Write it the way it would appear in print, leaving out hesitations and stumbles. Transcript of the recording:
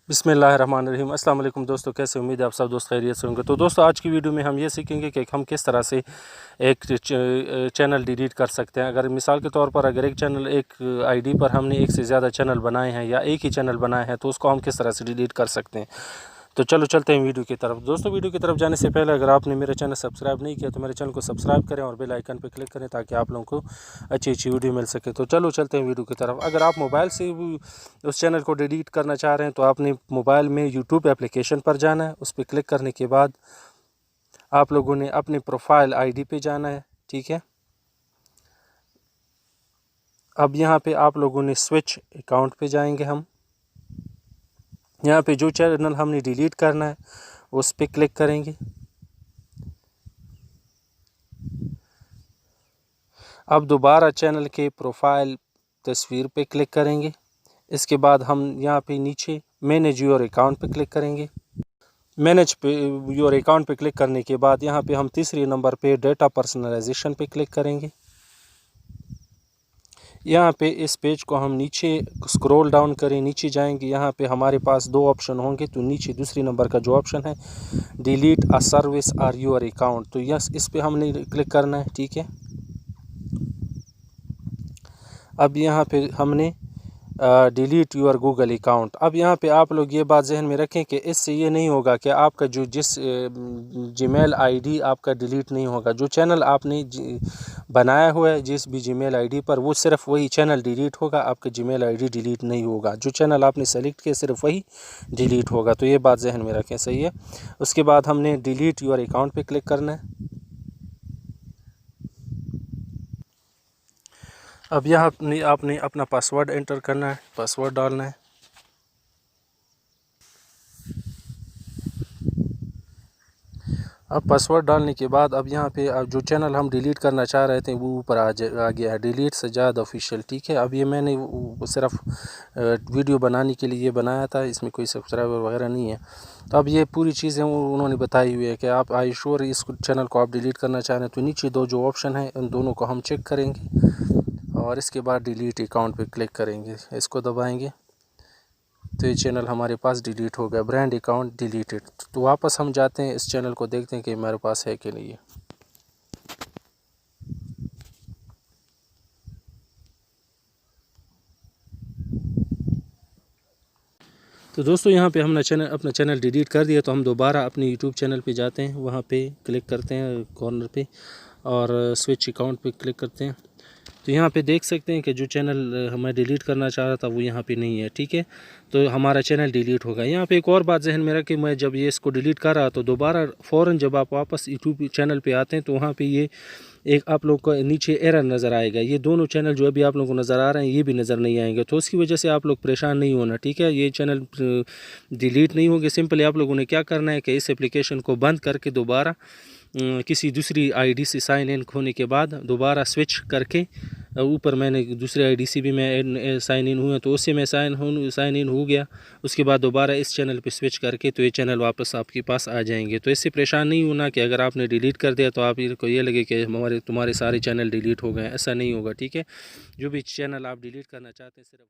बिस्मिल्लाहिर्रहमानिर्रहीम। अस्सलाम वालेकुम दोस्तों, कैसे उम्मीद है आप सब दोस्त खैरियत से होंगे। तो दोस्तों आज की वीडियो में हम ये सीखेंगे कि हम किस तरह से एक चैनल डिलीट कर सकते हैं। अगर मिसाल के तौर पर अगर एक आईडी पर हमने एक से ज़्यादा चैनल बनाए हैं या एक ही चैनल बनाए हैं तो उसको हम किस तरह से डिलीट कर सकते हैं। तो चलो चलते हैं वीडियो की तरफ। दोस्तों वीडियो की तरफ जाने से पहले अगर आपने मेरा चैनल सब्सक्राइब नहीं किया तो मेरे चैनल को सब्सक्राइब करें और बेल आइकन पर क्लिक करें ताकि आप लोगों को अच्छी अच्छी वीडियो मिल सके। तो चलो चलते हैं वीडियो की तरफ। अगर आप मोबाइल से उस चैनल को डिलीट करना चाह रहे हैं तो आपने मोबाइल में यूट्यूब एप्लीकेशन पर जाना है। उस पर क्लिक करने के बाद आप लोगों ने अपनी प्रोफाइल आईडी पे जाना है, ठीक है। अब यहाँ पे आप लोगों ने स्विच अकाउंट पे जाएंगे। हम यहाँ पे जो चैनल हमने डिलीट करना है उस पर क्लिक करेंगे। अब दोबारा चैनल के प्रोफाइल तस्वीर पे क्लिक करेंगे। इसके बाद हम यहाँ पे नीचे मैनेज योर अकाउंट पे क्लिक करेंगे। मैनेज पे योर अकाउंट पे क्लिक करने के बाद यहाँ पे हम तीसरे नंबर पे डेटा पर्सनलाइजेशन पे क्लिक करेंगे। यहाँ पे इस पेज को हम नीचे स्क्रॉल डाउन करें, नीचे जाएंगे। यहाँ पे हमारे पास दो ऑप्शन होंगे। तो नीचे दूसरी नंबर का जो ऑप्शन है डिलीट अ सर्विस और योर अकाउंट, तो यस इस पे हमने क्लिक करना है, ठीक है। अब यहाँ पे हमने डिलीट योर गूगल अकाउंट। अब यहाँ पे आप लोग ये बात जहन में रखें कि इससे ये नहीं होगा कि आपका जो जिस जीमेल आईडी आपका डिलीट नहीं होगा। जो चैनल आपने बनाया हुआ है जिस भी जीमेल आईडी पर, वो सिर्फ वही चैनल डिलीट होगा, आपका जीमेल आईडी डिलीट नहीं होगा। जो चैनल आपने सेलेक्ट किया सिर्फ वही डिलीट होगा। तो ये बात जहन में रखें, सही है। उसके बाद हमने डिलीट योर अकाउंट पर क्लिक करना है। अब यहाँ आपने अपना पासवर्ड एंटर करना है, पासवर्ड डालना है। अब पासवर्ड डालने के बाद अब यहाँ पे जो चैनल हम डिलीट करना चाह रहे थे वो ऊपर आ गया है, डिलीट सजाद ऑफिशियल, ठीक है। अब ये मैंने सिर्फ वीडियो बनाने के लिए बनाया था, इसमें कोई सब्सक्राइबर वगैरह नहीं है। तो अब ये पूरी चीज़ें उन्होंने बताई हुई है कि आप आई श्योर इस चैनल को आप डिलीट करना चाह रहे हैं। तो नीचे दो जो ऑप्शन है उन दोनों को हम चेक करेंगे और इसके बाद डिलीट अकाउंट पे क्लिक करेंगे, इसको दबाएंगे तो ये चैनल हमारे पास डिलीट हो गया, ब्रांड अकाउंट डिलीटेड। तो वापस हम जाते हैं इस चैनल को, देखते हैं कि हमारे पास है कि नहीं है। तो दोस्तों यहाँ पे हमने अपना चैनल डिलीट कर दिया। तो हम दोबारा अपने यूट्यूब चैनल पे जाते हैं, वहाँ पे क्लिक करते हैं कॉर्नर पे और स्विच अकाउंट पे क्लिक करते हैं। तो यहाँ पे देख सकते हैं कि जो चैनल हमें डिलीट करना चाह रहा था वो यहाँ पे नहीं है, ठीक है। तो हमारा चैनल डिलीट होगा। यहाँ पे एक और बात जहन में रखें, मैं जब ये इसको डिलीट कर रहा तो दोबारा फ़ौरन जब आप वापस यूट्यूब चैनल पे आते हैं तो वहाँ पे ये एक आप लोग को नीचे एरर नज़र आएगा। ये दोनों चैनल जो अभी आप लोगों को नज़र आ रहे हैं ये भी नज़र नहीं आएंगे। तो उसकी वजह से आप लोग परेशान नहीं होना, ठीक है। ये चैनल डिलीट नहीं होंगे। सिंपली आप लोगों ने क्या करना है कि इस एप्लीकेशन को बंद करके दोबारा किसी दूसरी आईडी से साइन इन होने के बाद दोबारा स्विच करके ऊपर मैंने दूसरे आईडी से भी मैं साइन इन हुआ तो उससे मैं साइन इन हो गया। उसके बाद दोबारा इस चैनल पे स्विच करके तो ये चैनल वापस आपके पास आ जाएंगे। तो इससे परेशान नहीं होना कि अगर आपने डिलीट कर दिया तो आप को ये लगे कि तुम्हारे सारे चैनल डिलीट हो गए, ऐसा नहीं होगा, ठीक है। जो भी चैनल आप डिलीट करना चाहते हैं सिर्फ